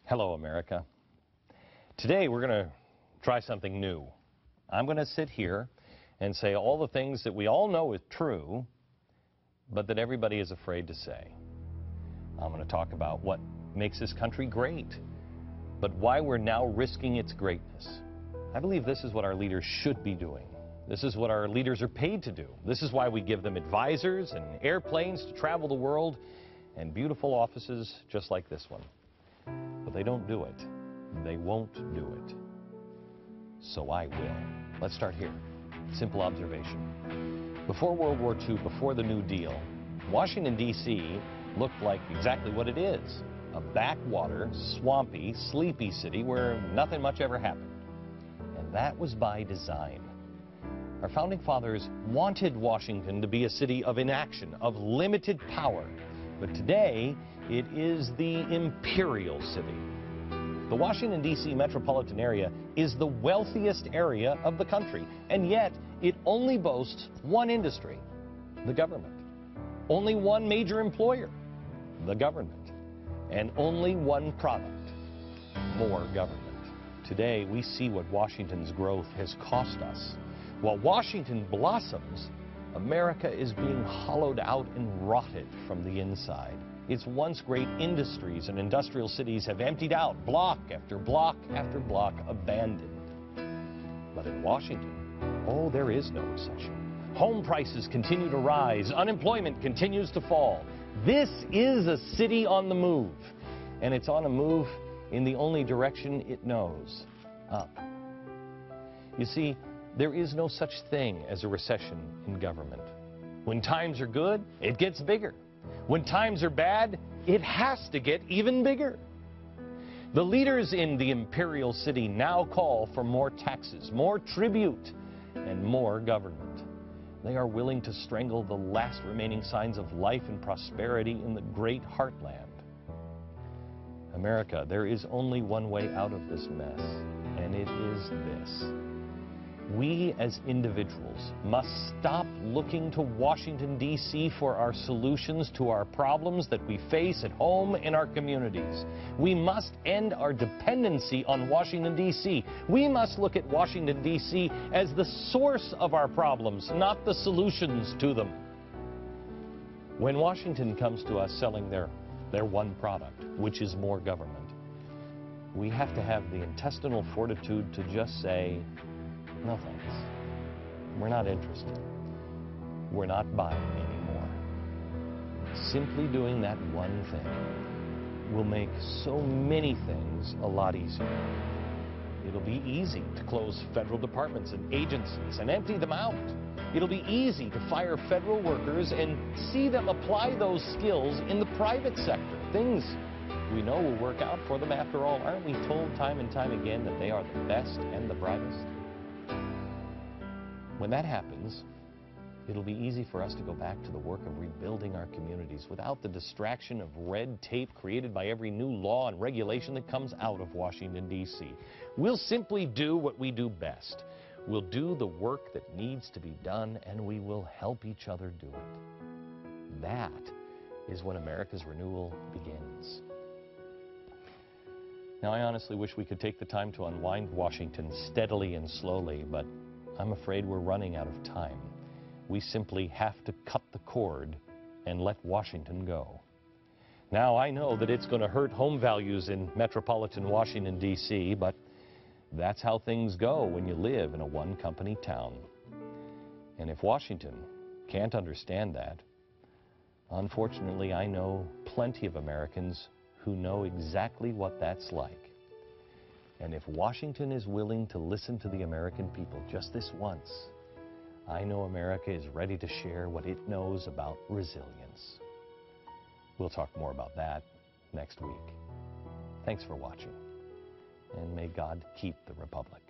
Hello, America. Today we're going to try something new. I'm going to sit here and say all the things that we all know is true, but that everybody is afraid to say. I'm going to talk about what makes this country great, but why we're now risking its greatness. I believe this is what our leaders should be doing. This is what our leaders are paid to do. This is why we give them advisors and airplanes to travel the world and beautiful offices just like this one. But they don't do it. They won't do it. So I will. Let's start here. Simple observation. Before World War II, before the New Deal, Washington, D.C. looked like exactly what it is. A backwater, swampy, sleepy city where nothing much ever happened. And that was by design. Our founding fathers wanted Washington to be a city of inaction, of limited power. But today, it is the imperial city. The Washington, D.C. metropolitan area is the wealthiest area of the country, and yet it only boasts one industry, the government. Only one major employer, the government. And only one product, more government. Today, we see what Washington's growth has cost us. While Washington blossoms, America is being hollowed out and rotted from the inside. Its once great industries and industrial cities have emptied out, block after block after block, abandoned. But in Washington, oh, there is no recession. Home prices continue to rise. Unemployment continues to fall. This is a city on the move, and it's on a move in the only direction it knows, up. You see, there is no such thing as a recession in government. When times are good, it gets bigger. When times are bad, it has to get even bigger. The leaders in the imperial city now call for more taxes, more tribute, and more government. They are willing to strangle the last remaining signs of life and prosperity in the great heartland. America, there is only one way out of this mess, and it is this. We as individuals must stop looking to Washington, D.C. for our solutions to our problems that we face at home in our communities. We must end our dependency on Washington, D.C. We must look at Washington, D.C. as the source of our problems, not the solutions to them. When Washington comes to us selling their one product, which is more government, we have to have the intestinal fortitude to just say, no thanks. We're not interested. We're not buying anymore. Simply doing that one thing will make so many things a lot easier. It'll be easy to close federal departments and agencies and empty them out. It'll be easy to fire federal workers and see them apply those skills in the private sector. Things we know will work out for them after all. Aren't we told time and time again that they are the best and the brightest? When that happens, it'll be easy for us to go back to the work of rebuilding our communities without the distraction of red tape created by every new law and regulation that comes out of Washington, D.C. We'll simply do what we do best. We'll do the work that needs to be done, and we will help each other do it. That is when America's renewal begins. Now, I honestly wish we could take the time to unwind Washington steadily and slowly, but I'm afraid we're running out of time. We simply have to cut the cord and let Washington go. Now, I know that it's going to hurt home values in metropolitan Washington, D.C., but that's how things go when you live in a one-company town. And if Washington can't understand that, unfortunately, I know plenty of Americans who know exactly what that's like. And if Washington is willing to listen to the American people just this once, I know America is ready to share what it knows about resilience. We'll talk more about that next week. Thanks for watching, and may God keep the Republic.